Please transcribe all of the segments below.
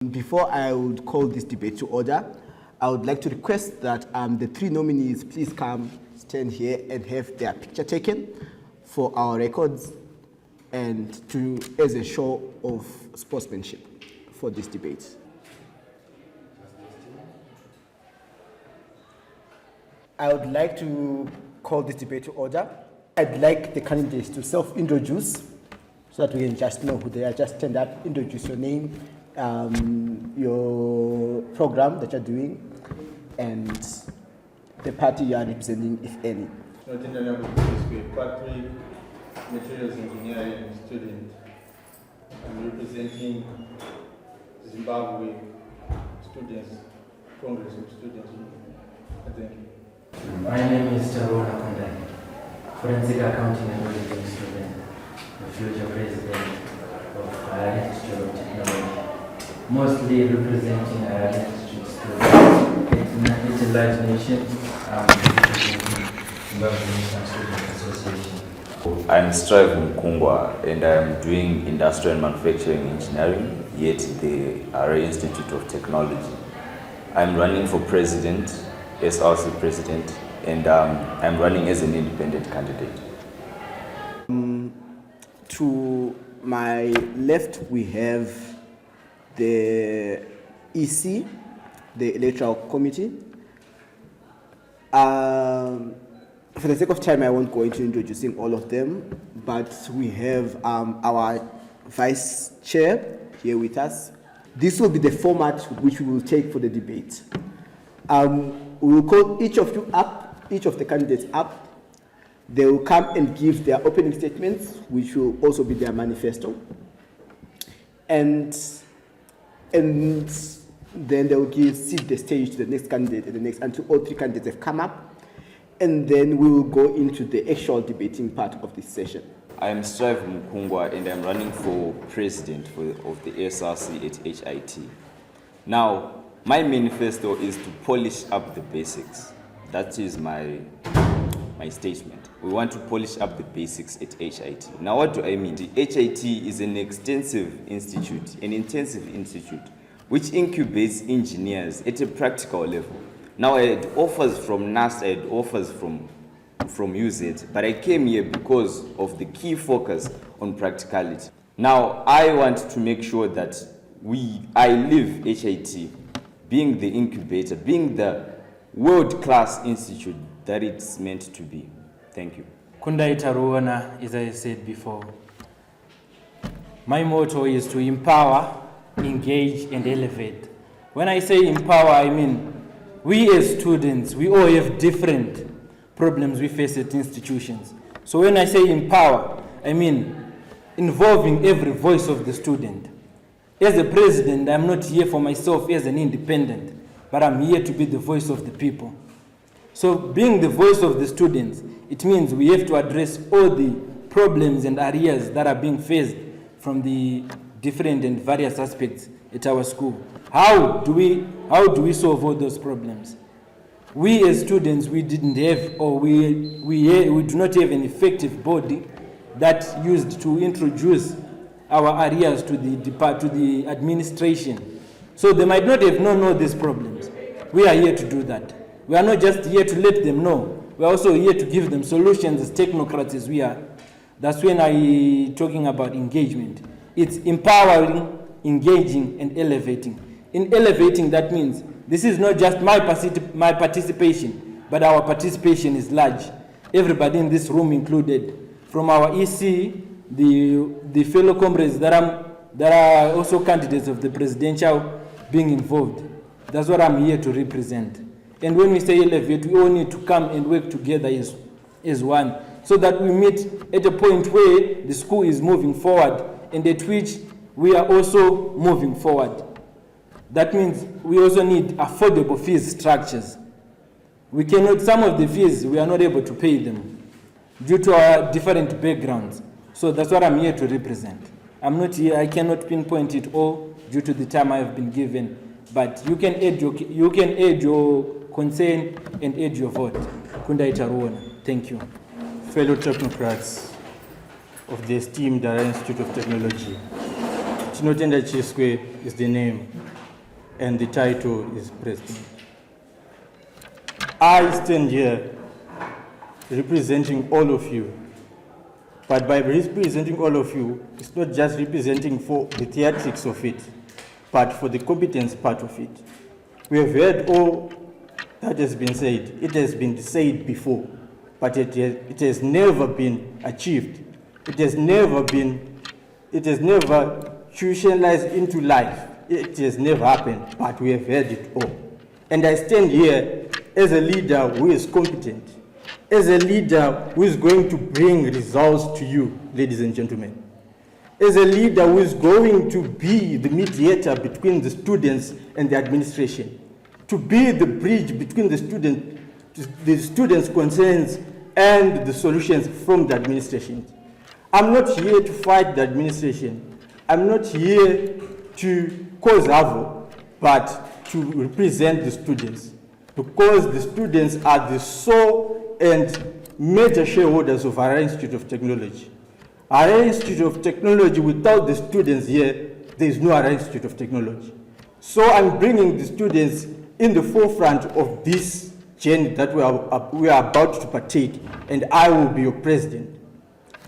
Before I would call this debate to order, I would like to request that the three nominees please come stand here and have their picture taken for our records and as a show of sportsmanship for this debate. I would like to call this debate to order. I'd like the candidates to self-introduce so that we can just know who they are. Just stand up, introduce your name, your program that you're doing, and the party you are representing, if any. Patrick, materials engineering student. I'm representing Zimbabwe Students, Congress of Students. Thank you. My name is Tarona Kondai, forensic accounting and auditing student, the future president of Ireland Institute of Technology, mostly representing Ireland Institute students. It's a large nation. I'm representing Zimbabwe National Student Association. I'm Strive Mkungwa and I'm doing industrial and manufacturing engineering here at the Ireland Institute of Technology. I'm running for president, SRC president, and I'm running as an independent candidate. To my left, we have the EC, the Electoral Committee. For the sake of time, I won't go into introducing all of them, but we have our Vice Chair here with us. This will be the format which we will take for the debate. We will call each of you up, each of the candidates up. They will come and give their opening statements, which will also be their manifesto. And then they will cede the stage to the next candidate and the next until all three candidates have come up. And then we will go into the actual debating part of this session. I am Strive Mkungwa and I'm running for president of the SRC at HIT. Now, my manifesto is to polish up the basics. That is my statement. We want to polish up the basics at HIT. Now, what do I mean? The HIT is an intensive institute which incubates engineers at a practical level. Now, I had offers from NAS, I had offers from UZ, but I came here because of the key focus on practicality. Now, I want to make sure that I live HIT being the incubator, being the world-class institute that it's meant to be. Thank you. Kundai Taruana, as I said before, my motto is to empower, engage, and elevate. When I say empower, I mean we as students, we all have different problems we face at institutions. So when I say empower, I mean involving every voice of the student. As a president, I'm not here for myself as an independent, but I'm here to be the voice of the people. So being the voice of the students, it means we have to address all the problems and areas that are being faced from the different and various aspects at our school. How do we solve all those problems? We as students, we didn't have, or we do not have an effective body that used to introduce our areas to the administration. So they might not have known all these problems. We are here to do that. We are not just here to let them know. We are also here to give them solutions as technocrats as we are. That's when I'm talking about engagement. It's empowering, engaging, and elevating. In elevating, that means this is not just my participation, but our participation is large. Everybody in this room included, from our EC, the fellow comrades that are also candidates of the presidential being involved. That's what I'm here to represent. And when we say elevate, we all need to come and work together as one, so that we meet at a point where the school is moving forward and at which we are also moving forward. That means we also need affordable fees structures. We cannot, some of the fees, we are not able to pay them due to our different backgrounds. So that's what I'm here to represent. I'm not here, I cannot pinpoint it all due to the time I have been given, but you can add your concern and add your vote. Kundai Taruana. Thank you. Fellow technocrats of the esteemed Ireland Institute of Technology, Chinotenda Chiswe is the name. and the title is president. I stand here representing all of you. But by representing all of you, it's not just representing for the theatrics of it, but for the competence part of it. We have heard all that has been said. It has been said before, but it has never been achieved. It has never institutionalized into life. It has never happened, but we have heard it all. And I stand here as a leader who is competent, as a leader who is going to bring results to you, ladies and gentlemen, as a leader who is going to be the mediator between the students and the administration, to be the bridge between the students' concerns and the solutions from the administration. I'm not here to fight the administration. I'm not here to cause havoc, but to represent the students, because the students are the sole and major shareholders of our Institute of Technology. Our Institute of Technology, without the students here, there is no other Institute of Technology. So I'm bringing the students in the forefront of this journey that we are about to partake, and I will be your president.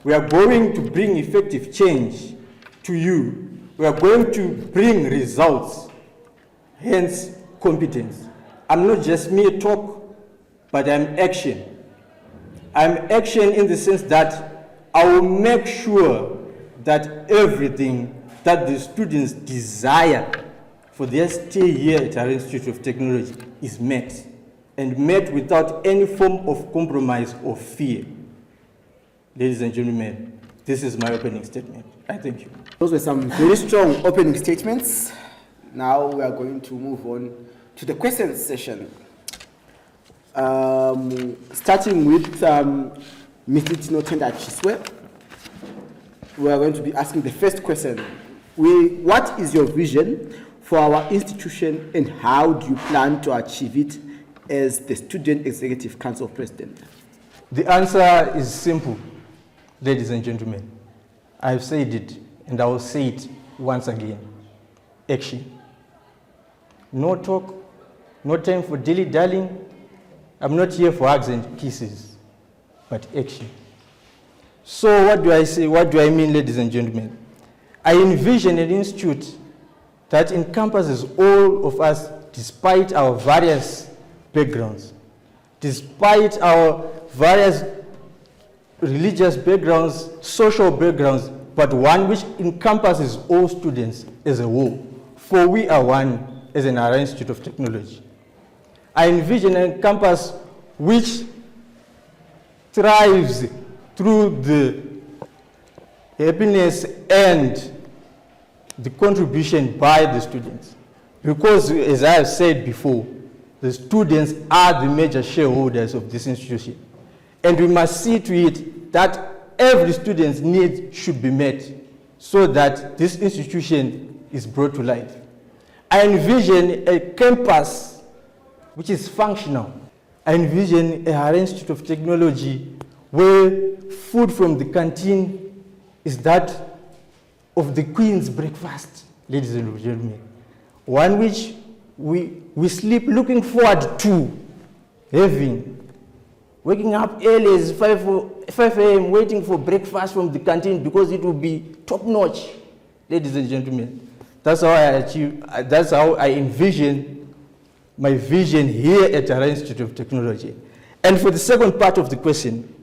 We are going to bring effective change to you. We are going to bring results, hence competence. I'm not just mere talk, but I'm action. I'm action in the sense that I will make sure that everything that the students desire for their stay here at our Institute of Technology is met, and met without any form of compromise or fear. Ladies and gentlemen, this is my opening statement. I thank you. Those were some very strong opening statements. Now we are going to move on to the questions session. Starting with Mr. Tino Tenda Chiswe, we are going to be asking the first question. What is your vision for our institution, and how do you plan to achieve it as the Student Executive Council President? The answer is simple, ladies and gentlemen. I've said it, and I will say it once again. Action. No talk, no time for dilly-dallying. I'm not here for hugs and kisses, but action. So what do I say? What do I mean, ladies and gentlemen? I envision an institute that encompasses all of us, despite our various backgrounds, despite our various religious backgrounds, social backgrounds, but one which encompasses all students as a whole. For we are one as an Ara Institute of Technology. I envision a campus which thrives through the happiness and the contribution by the students. Because, as I have said before, the students are the major shareholders of this institution. And we must see to it that every student's needs should be met so that this institution is brought to life. I envision a campus which is functional. I envision a Higher Institute of Technology where food from the canteen is that of the Queen's breakfast, ladies and gentlemen. One which we sleep looking forward to having. Waking up early as 5 a.m. waiting for breakfast from the canteen because it will be top notch, ladies and gentlemen. That's how I envision my vision here at Ara Institute of Technology. And for the second part of the question,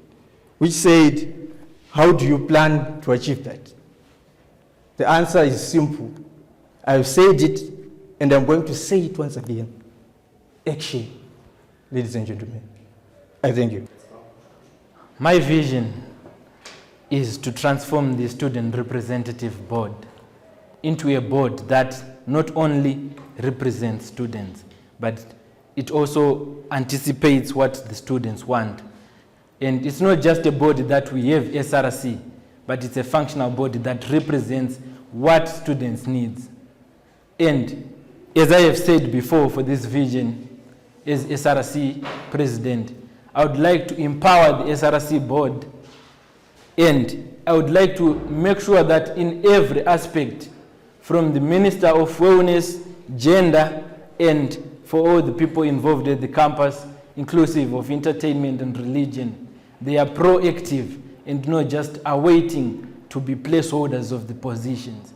which said, how do you plan to achieve that? The answer is simple. I've said it, and I'm going to say it once again. Action, ladies and gentlemen. I thank you. My vision is to transform the Student Representative Board into a board that not only represents students, but it also anticipates what the students want. And it's not just a board that we have SRC, but it's a functional board that represents what students need. And as I have said before, for this vision, as SRC president, I would like to empower the SRC board, and I would like to make sure that in every aspect, from the Minister of Wellness, gender, and for all the people involved at the campus, inclusive of entertainment and religion. They are proactive and not just awaiting to be placeholders of the positions.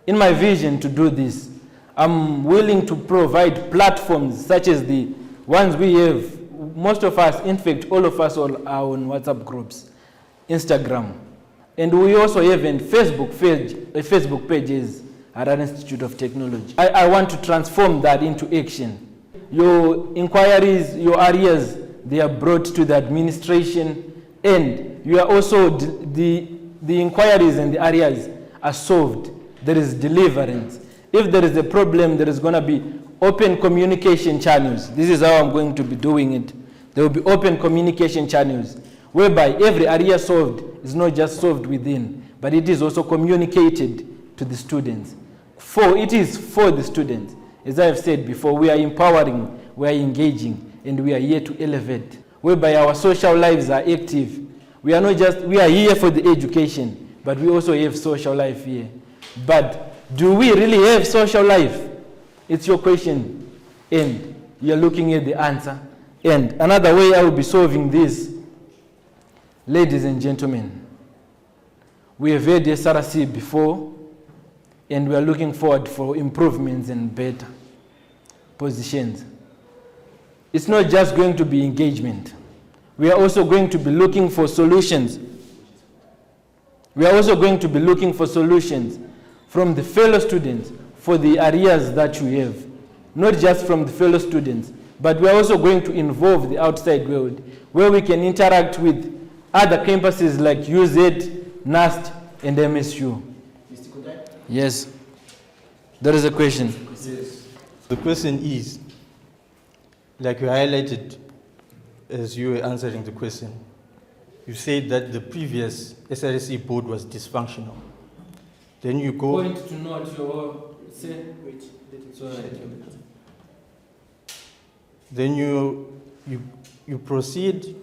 In my vision to do this, I'm willing to provide platforms such as the ones we have. Most of us, in fact, all of us are on WhatsApp groups, Instagram, and we also have a Facebook pages at our Institute of Technology. I want to transform that into action. Your inquiries, your areas, they are brought to the administration, and you are also, the inquiries and the areas are solved. There is deliverance. If there is a problem, there is going to be open communication channels. This is how I'm going to be doing it. There will be open communication channels whereby every area solved is not just solved within, but it is also communicated to the students. It is for the students. As I have said before, we are empowering, we are engaging, and we are here to elevate, whereby our social lives are active. We are here for the education, but we also have social life here. But do we really have social life? It's your question, and you're looking at the answer. And another way I will be solving this, ladies and gentlemen, we have had SRC before, and we are looking forward for improvements and better positions. It's not just going to be engagement. We are also going to be looking for solutions. We are also going to be looking for solutions from the fellow students for the areas that you have. Not just from the fellow students, but we are also going to involve the outside world, where we can interact with other campuses like UZ, NAST, and MSU. Mr. Kodai? Yes. There is a question. Yes. The question is, like you highlighted as you were answering the question, you said that the previous SRC board was dysfunctional. Then you go... Point to note your... Say, wait. Then you proceed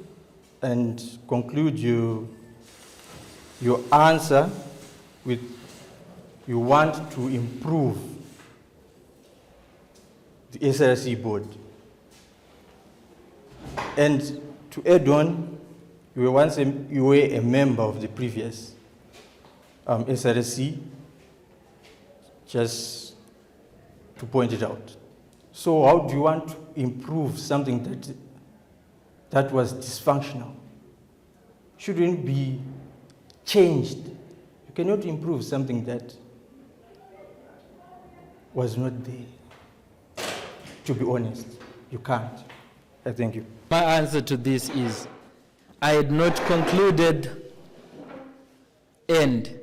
and conclude your answer with you want to improve the SRC board. And to add on, you were a member of the previous SRC, just to point it out. So how do you want to improve something that was dysfunctional? Shouldn't be changed. You cannot improve something that was not there. To be honest, you can't. I thank you. My answer to this is, I had not concluded and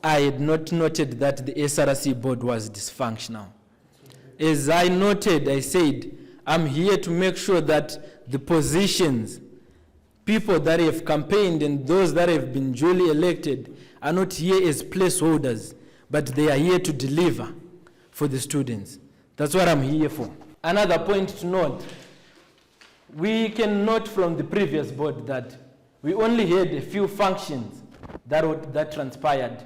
I had not noted that the SRC board was dysfunctional. As I noted, I said, I'm here to make sure that the positions, people that have campaigned and those that have been duly elected are not here as placeholders, but they are here to deliver for the students. That's what I'm here for. Another point to note, we can note from the previous board that we only had a few functions that transpired.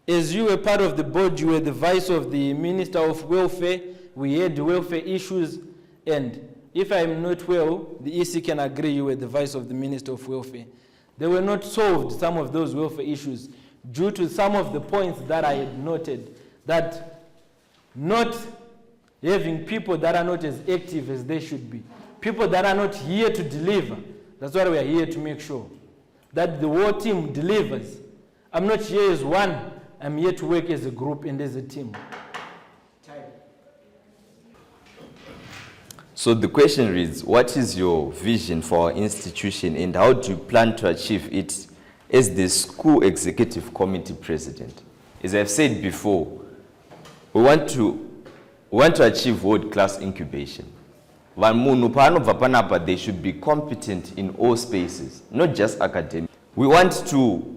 As you were part of the board, you were the vice of the Minister of Welfare. We had welfare issues, and if I'm not well, the EC can agree you were the vice of the Minister of Welfare. They were not solved, some of those welfare issues, due to some of the points that I had noted, that not having people that are not as active as they should be, people that are not here to deliver. That's what we are here to make sure, that the war team delivers. I'm not here as one, I'm here to work as a group and as a team. So the question reads, what is your vision for our institution and how do you plan to achieve it as the school executive committee president? As I've said before, we want to achieve world-class incubation. They should be competent in all spaces, not just academic. We want to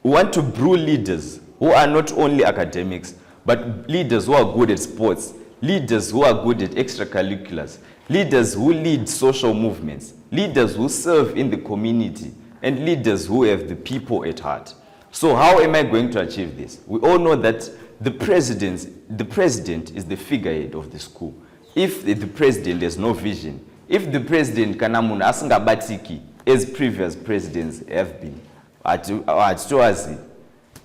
brew leaders who are not only academics, but leaders who are good at sports, leaders who are good at extracurriculars, leaders who lead social movements, leaders who serve in the community, and leaders who have the people at heart. So how am I going to achieve this? We all know that the president is the figurehead of the school. If the president has no vision, if the president kana munhu asingabatiki, as previous presidents have been,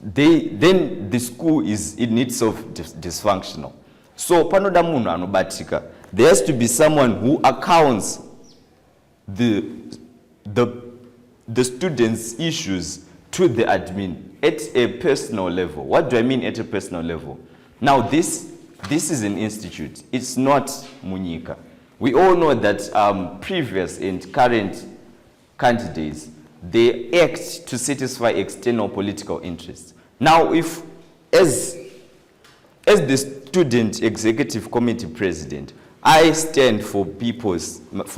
then the school is in itself dysfunctional. So panoda munhu anobatika, there has to be someone who accounts the students' issues to the admin at a personal level. What do I mean at a personal level? Now this is an institute. It's not Munyika. We all know that previous and current candidates, they act to satisfy external political interests. Now, if as the student executive committee president, I stand for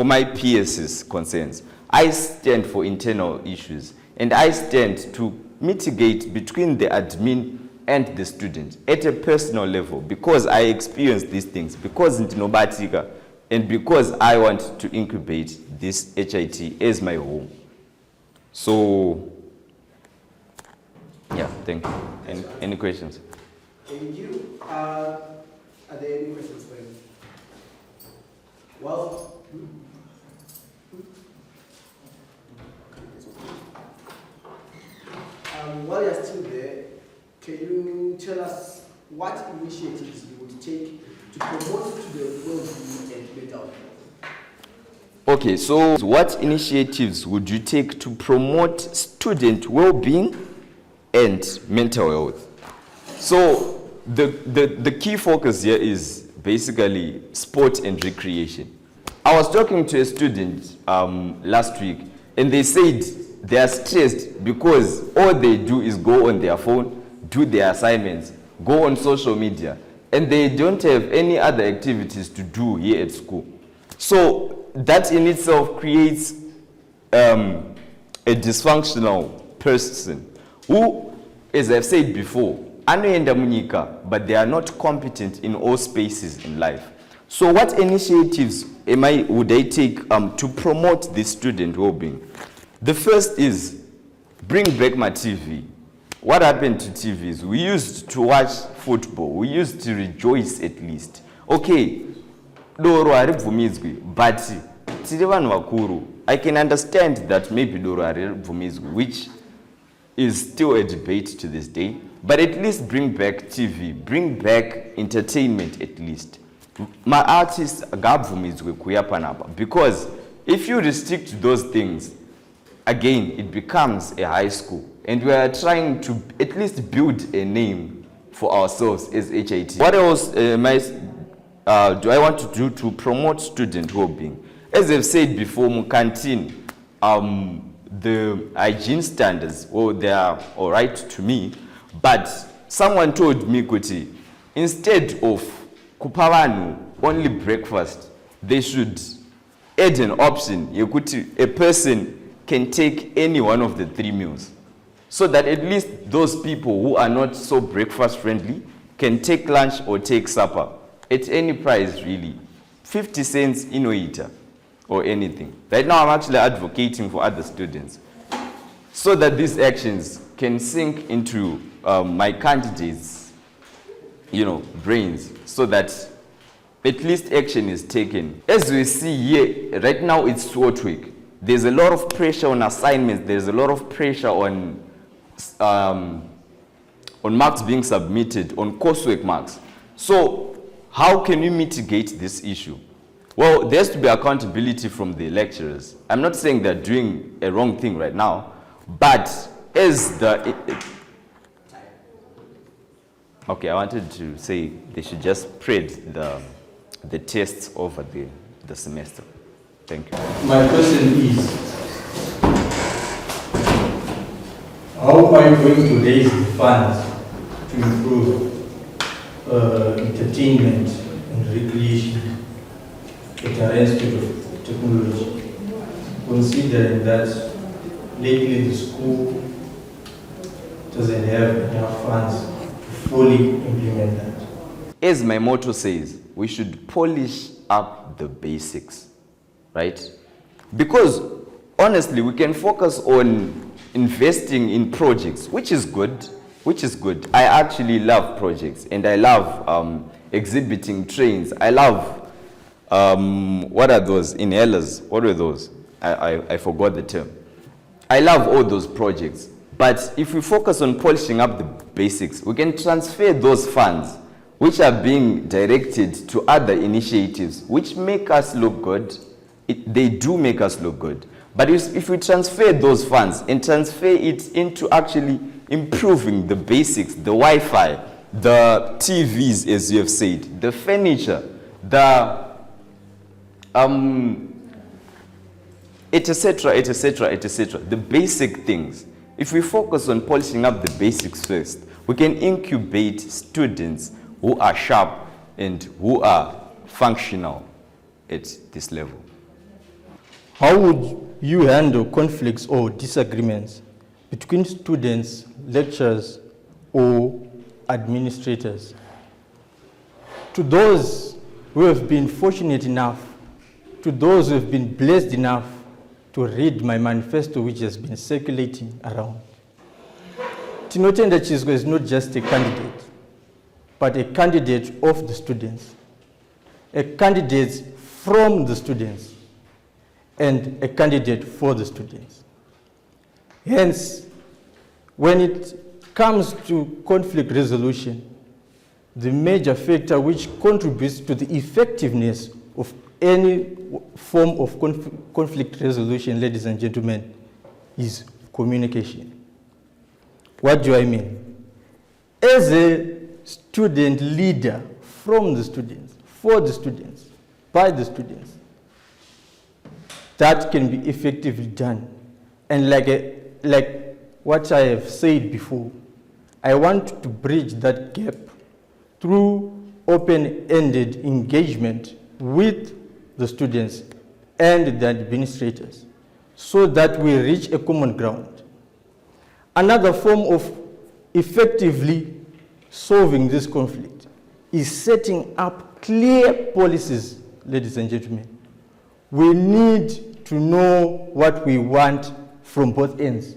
my peers' concerns. I stand for internal issues, and I stand to mitigate between the admin and the student at a personal level, because I experience these things, because Ntinobatika, and because I want to incubate this HIT as my home. So, yeah, thank you. Any questions? Thank you. Are there any questions for him? Well, while you're still there, can you tell us what initiatives you would take to promote to the well-being and mental health? Okay, so what initiatives would you take to promote student well-being and mental health? So the key focus here is basically sport and recreation. I was talking to a student last week, and they said they are stressed because all they do is go on their phone, do their assignments, go on social media, and they don't have any other activities to do here at school. So that in itself creates a dysfunctional person who, as I've said before, anoyenda munyika, but they are not competent in all spaces in life. So what initiatives would I take to promote the student well-being? The first is bring back my TV. What happened to TVs? We used to watch football. We used to rejoice at least. Okay, doro haribvumidzwi, but tiri vanhu vakuru. I can understand that maybe doro haribvumidzwi, which is still a debate to this day, but at least bring back TV, bring back entertainment at least. My artists ngabvumidzwe kuya panapa, because if you restrict those things, again, it becomes a high school, and we are trying to at least build a name for ourselves as HIT. What else do I want to do to promote student well-being? As I've said before, canteen, the hygiene standards, well, they are all right to me, but someone told me, Kuti, instead of kupavanu only breakfast, they should add an option, a person can take any one of the 3 meals, so that at least those people who are not so breakfast friendly can take lunch or take supper at any price, really. 50 cents inoita or anything. Right now I'm actually advocating for other students so that these actions can sink into my candidates, brains, so that at least action is taken. As we see here, right now it's Swartwick. There's a lot of pressure on assignments. There's a lot of pressure on marks being submitted, on coursework marks. So how can we mitigate this issue? Well, there has to be accountability from the lecturers. I'm not saying they're doing a wrong thing right now, but as okay, I wanted to say they should just spread the tests over the semester. Thank you. My question is, how are you going to raise the funds to improve entertainment and recreation at our Institute of Technology, considering that lately the school doesn't have enough funds to fully implement that? As my motto says, we should polish up the basics, right? Because honestly, we can focus on investing in projects, which is good, which is good. I actually love projects, and I love exhibiting trains. I love, what are those, inhalers? What were those? I forgot the term. I love all those projects. But if we focus on polishing up the basics, we can transfer those funds which are being directed to other initiatives which make us look good. They do make us look good. But if we transfer those funds and transfer it into actually improving the basics, the Wi-Fi, the TVs, as you have said, the furniture, the etc., the basic things. If we focus on polishing up the basics first, we can incubate students who are sharp and who are functional at this level. How would you handle conflicts or disagreements between students, lecturers, or administrators? To those who have been fortunate enough, to those who have been blessed enough to read my manifesto, which has been circulating around, Tinotenda Chisco is not just a candidate, but a candidate of the students, a candidate from the students, and a candidate for the students. Hence, when it comes to conflict resolution, the major factor which contributes to the effectiveness of any form of conflict resolution, ladies and gentlemen, is communication. What do I mean? As a student leader from the students, for the students, by the students, that can be effectively done. And like what I have said before, I want to bridge that gap through open-ended engagement with the students and the administrators so that we reach a common ground. Another form of effectively solving this conflict is setting up clear policies, ladies and gentlemen. We need to know what we want from both ends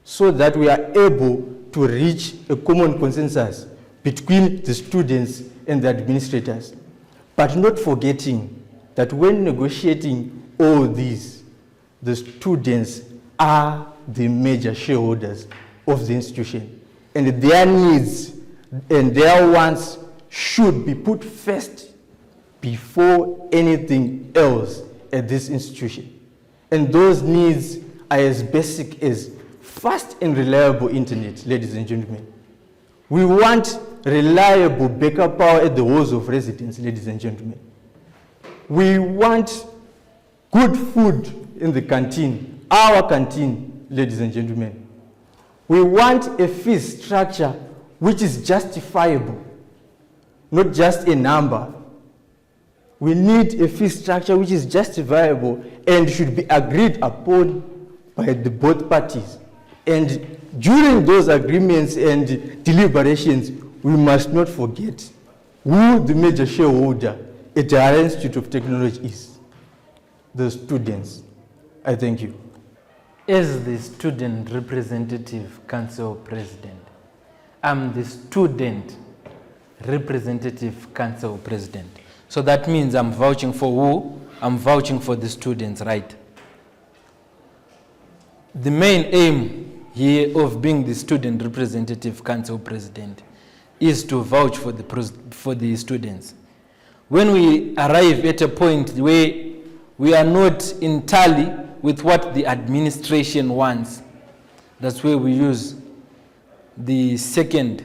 so that we are able to reach a common consensus between the students and the administrators, but not forgetting that when negotiating all these, the students are the major shareholders of the institution, and their needs and their wants should be put first before anything else at this institution. And those needs are as basic as fast and reliable internet, ladies and gentlemen. We want reliable backup power at the halls of residence, ladies and gentlemen. We want good food in the canteen, our canteen, ladies and gentlemen. We want a fee structure which is justifiable, not just a number. We need a fee structure which is justifiable and should be agreed upon by the both parties. And during those agreements and deliberations, we must not forget who the major shareholder at the Higher Institute of Technology is. The students. I thank you. As the Student Representative Council President, I'm the Student Representative Council President. So that means I'm vouching for who? I'm vouching for the students, right? The main aim here of being the Student Representative Council President is to vouch for the students. When we arrive at a point where we are not in tally with what the administration wants, that's where we use the second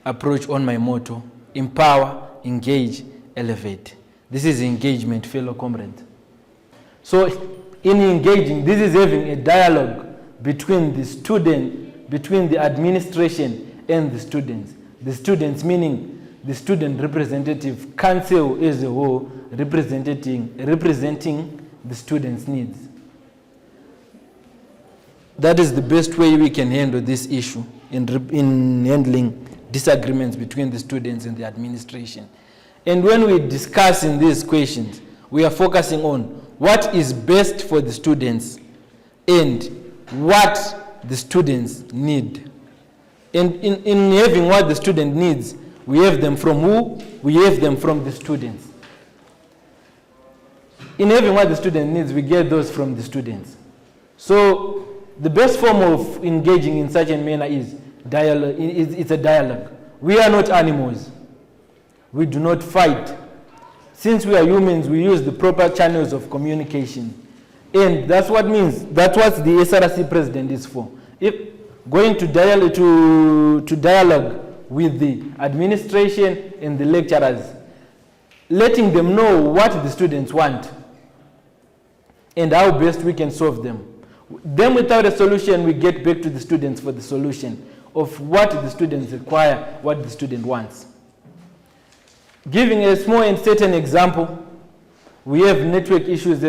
approach on my motto: empower, engage, elevate. This is engagement, fellow comrades. So in engaging, this is having a dialogue between the student, between the administration and the students. The students meaning the Student Representative Council as a whole, representing the students' needs. That is the best way we can handle this issue in handling disagreements between the students and the administration. And when we discuss in these questions, we are focusing on what is best for the students and what the students need. And in having what the student needs, we have them from who? We have them from the students. In having what the student needs, we get those from the students. So the best form of engaging in such a manner is dialogue. It's a dialogue. We are not animals. We do not fight. Since we are humans, we use the proper channels of communication. And that's what that's what the SRC president is for. If going to dialogue with the administration and the lecturers, letting them know what the students want and how best we can solve them. Then without a solution, we get back to the students for the solution of what the students require, what the student wants. Giving a small and certain example, we have network issues.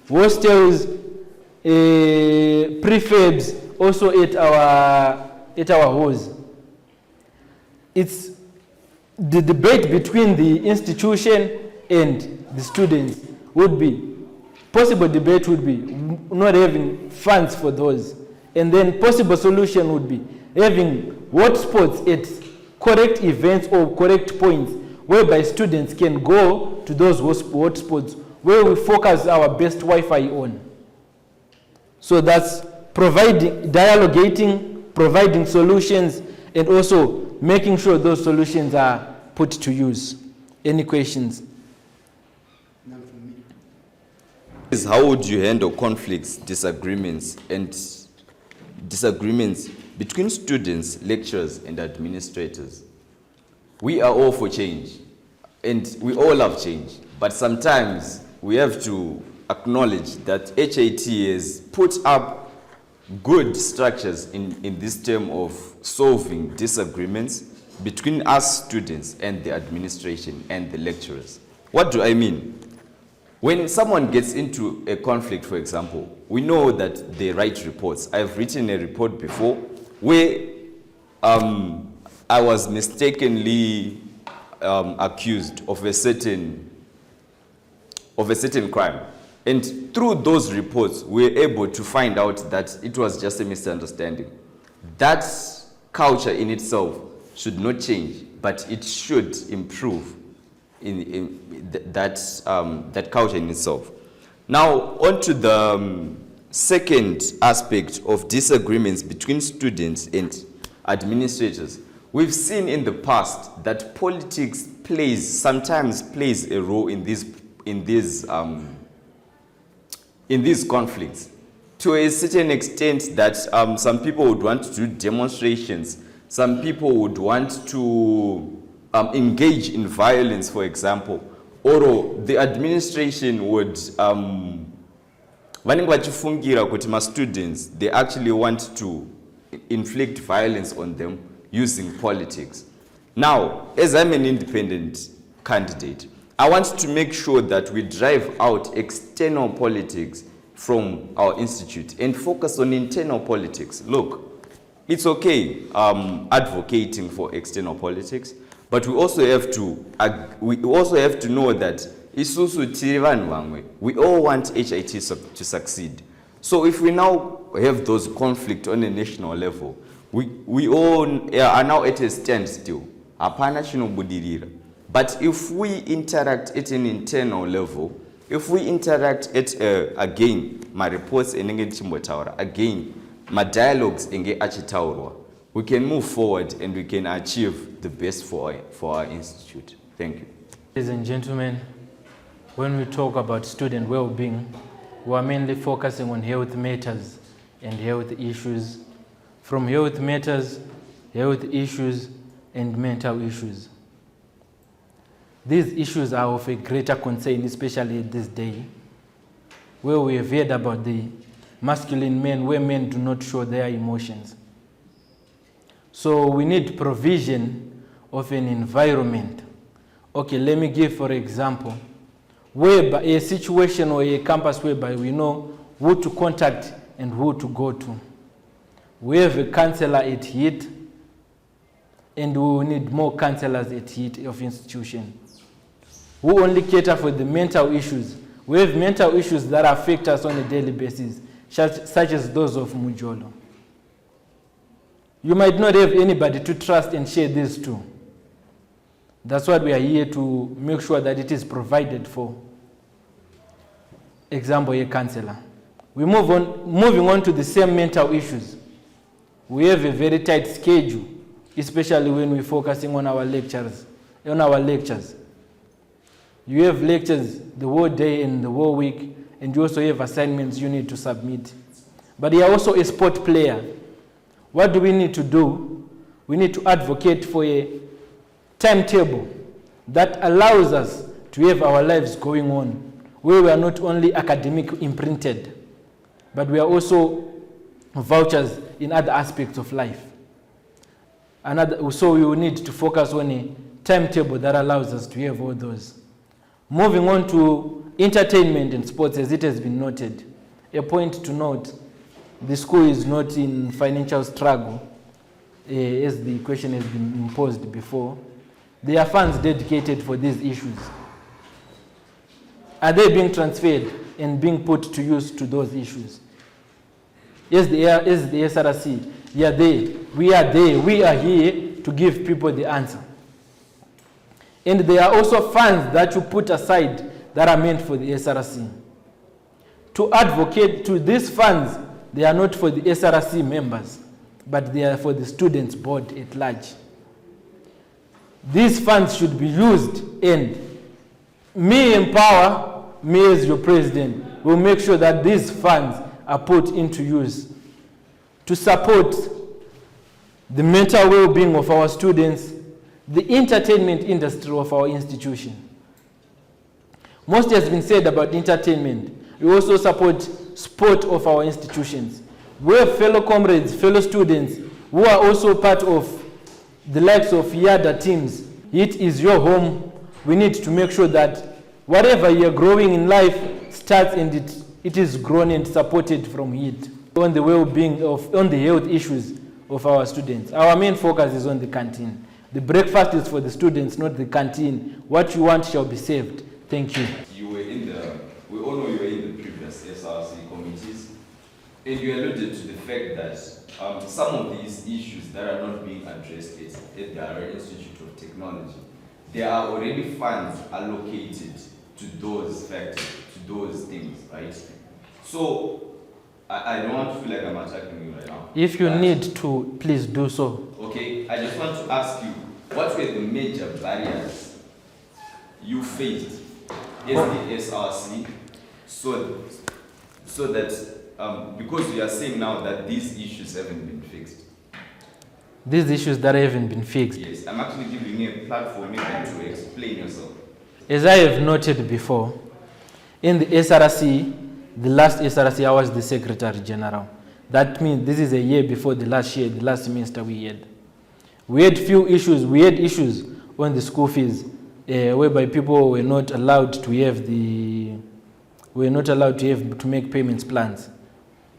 Hostels, prefabs, also at our halls. It's the debate between the institution and the students would be, possible debate would be not having funds for those. And then possible solution would be having hotspots at correct events or correct points whereby students can go to those hotspots where we focus our best Wi-Fi on. So that's dialogating, providing solutions, and also making sure those solutions are put to use. Any questions? How would you handle conflicts, disagreements between students, lecturers, and administrators? We are all for change, and we all love change, but sometimes we have to acknowledge that HIT has put up good structures in this term of solving disagreements between us students and the administration and the lecturers. What do I mean? When someone gets into a conflict, for example, we know that they write reports. I've written a report before where I was mistakenly accused of a certain crime. And through those reports, we were able to find out that it was just a misunderstanding. That culture in itself should not change, but it should improve in that culture in itself. Now, on to the second aspect of disagreements between students and administrators. We've seen in the past that politics sometimes plays a role in these conflicts, to a certain extent that some people would want to do demonstrations, some people would want to engage in violence, for example, or the administration would vanenge vachifungira kuti ma-students, they actually want to inflict violence on them using politics. Now, as I'm an independent candidate, I want to make sure that we drive out external politics from our institute and focus on internal politics. Look, it's okay advocating for external politics, but we also have to know that isusu tiri vanhu vamwe, we all want HIT to succeed. So if we now have those conflicts on a national level, we all are now at a standstill. Hapana chinobudirira. But if we interact at an internal level, if we interact at, again, my reports enenge chimbotaura, again, my dialogues enge achitaurwa, we can move forward and we can achieve the best for our institute. Thank you. Ladies and gentlemen, when we talk about student well-being, we are mainly focusing on health matters and health issues. From health matters, health issues, and mental issues. These issues are of a greater concern, especially this day, where we have heard about the masculine men, where men do not show their emotions. So we need provision of an environment. Okay, let me give, for example, whereby a situation or a campus whereby we know who to contact and who to go to. We have a counselor at HIT, and we will need more counselors at HIT of institution who only cater for the mental issues. We have mental issues that affect us on a daily basis, such as those of Mujolo. You might not have anybody to trust and share this to. That's what we are here to make sure that it is provided for. Example, a counselor. Moving on to the same mental issues. We have a very tight schedule, especially when we're focusing on our lectures. You have lectures the whole day and the whole week, and you also have assignments you need to submit. But you are also a sport player. What do we need to do? We need to advocate for a timetable that allows us to have our lives going on, where we are not only academic imprinted, but we are also vouchers in other aspects of life. So we will need to focus on a timetable that allows us to have all those. Moving on to entertainment and sports, as it has been noted. A point to note, the school is not in financial struggle, as the question has been imposed before. There are funds dedicated for these issues. Are they being transferred and being put to use to those issues? Yes, the SRC, we are there, we are here to give people the answer. And there are also funds that you put aside that are meant for the SRC. To advocate to these funds, they are not for the SRC members, but they are for the students' board at large. These funds should be used, and me Empower, me as your president, will make sure that these funds are put into use to support the mental well-being of our students, the entertainment industry of our institution. Most has been said about entertainment. We also support sport of our institutions. We have fellow comrades, fellow students, who are also part of the likes of YADA teams. It is your home. We need to make sure that whatever you're growing in life starts and it is grown and supported from it. On the well-being on the health issues of our students. Our main focus is on the canteen. The breakfast is for the students, not the canteen. What you want shall be saved. Thank you. We all know you were in the previous SRC committees, and you alluded to the fact that some of these issues that are not being addressed at the Harare Institute of Technology, there are already funds allocated to those factors, to those things, right? So, I don't want to feel like I'm attacking you right now. If you need to, please do so. Okay, I just want to ask you, what were the major barriers you faced as the SRC so that, because you are saying now that these issues haven't been fixed? These issues that haven't been fixed. Yes, I'm actually giving you a platform even to explain yourself. As I have noted before, in the SRC, the last SRC, I was the Secretary General. That means this is a year before the last year, the last semester we had. We had few issues. We had issues on the school fees, whereby people were not allowed to have to make payments plans.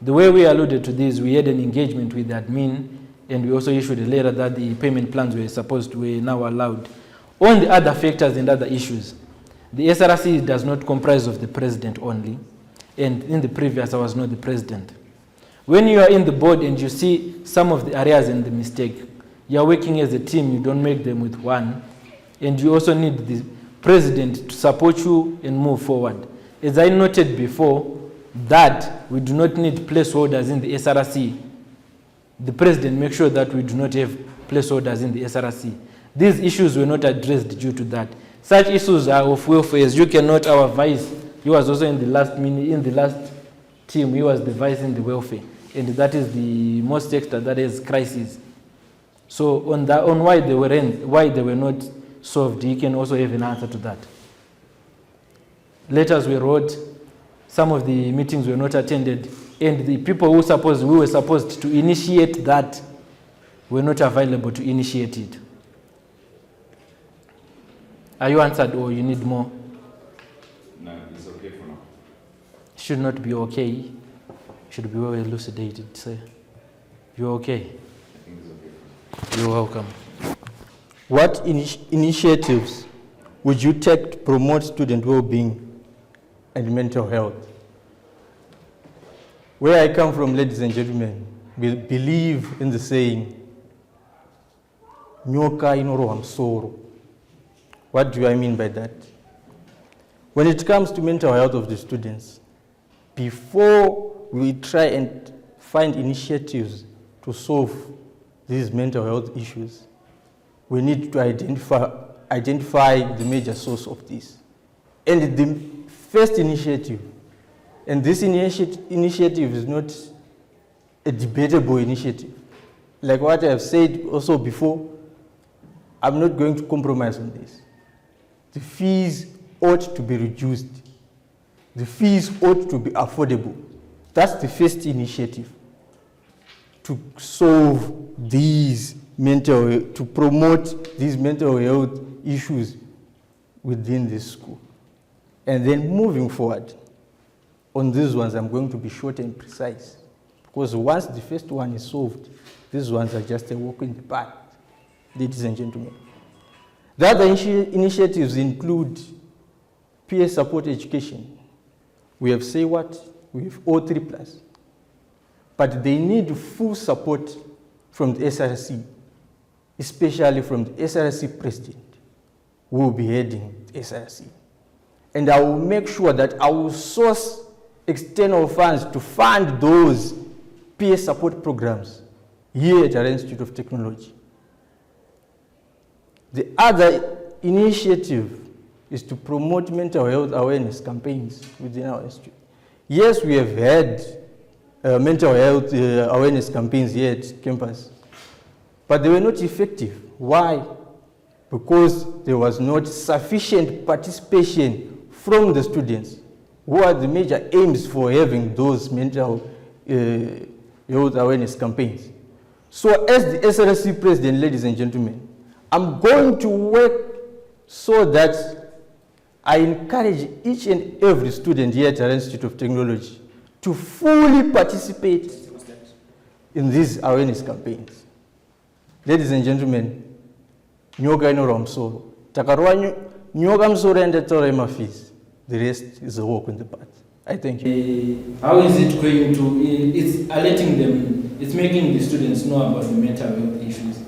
The way we alluded to this, we had an engagement with the admin, and we also issued a letter that the payment plans were now allowed. On the other factors and other issues, the SRC does not comprise of the president only, and in the previous I was not the president. When you are in the board and you see some of the areas and the mistake, you are working as a team, you don't make them with one, and you also need the president to support you and move forward. As I noted before, that we do not need placeholders in the SRC. The president makes sure that we do not have placeholders in the SRC. These issues were not addressed due to that. Such issues are of welfare. As you can note, our vice, he was also in the last team, he was the vice in the welfare. And that is the most sector that is crisis. So on why they were not solved, you can also have an answer to that. Letters were wrote, some of the meetings were not attended, and the people we were supposed to initiate that were not available to initiate it. Are you answered or you need more? No, it's okay for now. Should not be okay. Should be well elucidated, sir. You're okay? I think it's okay for now. You're welcome. What initiatives would you take to promote student well-being and mental health? Where I come from, ladies and gentlemen, we believe in the saying, nyoka inorohwa musoro. What do I mean by that? When it comes to mental health of the students, before we try and find initiatives to solve these mental health issues, we need to identify the major source of this. And the first initiative, and this initiative is not a debatable initiative. Like what I have said also before, I'm not going to compromise on this. The fees ought to be reduced. The fees ought to be affordable. That's the first initiative to solve to promote these mental health issues within this school. And then moving forward, on these ones, I'm going to be short and precise. Because once the first one is solved, these ones are just a walk in the park, ladies and gentlemen. The other initiatives include peer support education. We have SAYWAT, we have O3+. But they need full support from the SRC, especially from the SRC president, who will be heading the SRC. And I will make sure that I will source external funds to fund those peer support programs here at our Institute of Technology. The other initiative is to promote mental health awareness campaigns within our institute. Yes, we have had mental health awareness campaigns here at campus, but they were not effective. Why? Because there was not sufficient participation from the students, who are the major aims for having those mental health awareness campaigns. So as the SRC president, ladies and gentlemen, I'm going to work so that I encourage each and every student here at our Institute of Technology to fully participate in these awareness campaigns. Ladies and gentlemen, nyoka inorohwa musoro. Takarwa nyoka musoro and tatora fees. The rest is a walk in the path. I thank you. How is it going to, it's alerting them, it's making the students know about the mental health issues.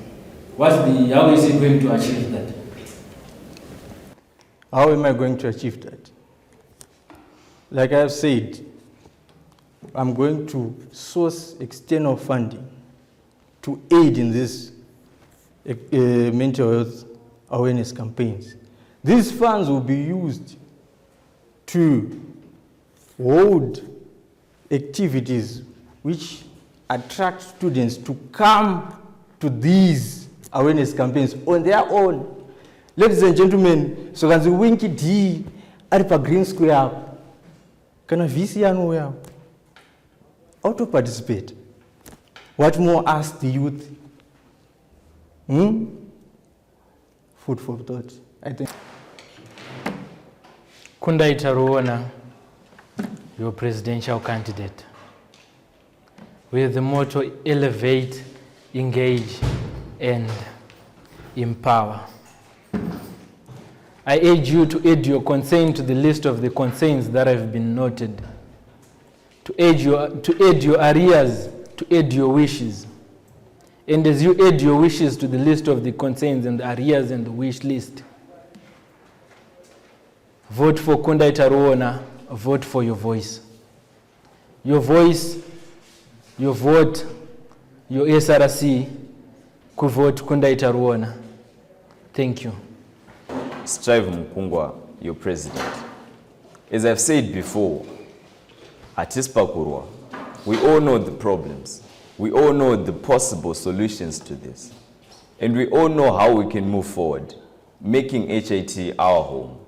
How is it going to achieve that? How am I going to achieve that? Like I have said, I'm going to source external funding to aid in these mental health awareness campaigns. These funds will be used to hold activities which attract students to come to these awareness campaigns on their own. Ladies and gentlemen, so kanzi Winky D ari pa Green Square kana VC anouya auto participate. What more ask the youth? Food for thought, I think. Kundaita Ruona, your presidential candidate, with the motto elevate, engage, and empower. I urge you to add your consent to the list of the concerns that have been noted, to add your arrears, to add your wishes. And as you add your wishes to the list of the concerns and the arrears and the wish list, vote for Kundaita Ruona, vote for your voice. Your voice, your vote, your SRC, could vote Kundaita Ruona. Thank you. Strive Mkungwa, your president. As I've said before, at Ispakurwa, we all know the problems. We all know the possible solutions to this. And we all know how we can move forward, making HIT our home.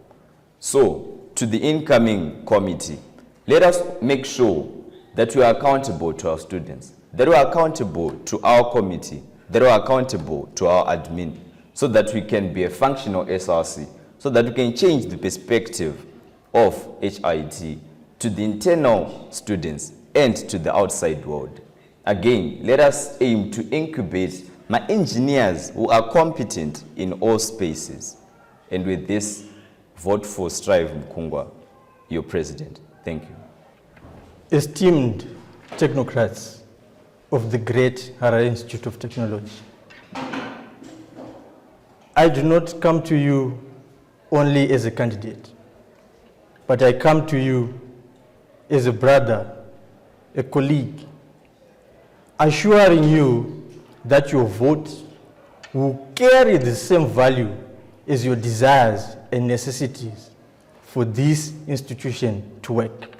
So, to the incoming committee, let us make sure that we are accountable to our students, that we are accountable to our committee, that we are accountable to our admin, so that we can be a functional SRC, so that we can change the perspective of HIT to the internal students and to the outside world. Again, let us aim to incubate my engineers who are competent in all spaces. And with this, vote for Strive Mkungwa, your president. Thank you. Esteemed technocrats of the great Harare Institute of Technology, I do not come to you only as a candidate, but I come to you as a brother, a colleague, assuring you that your vote will carry the same value as your desires and necessities for this institution to work.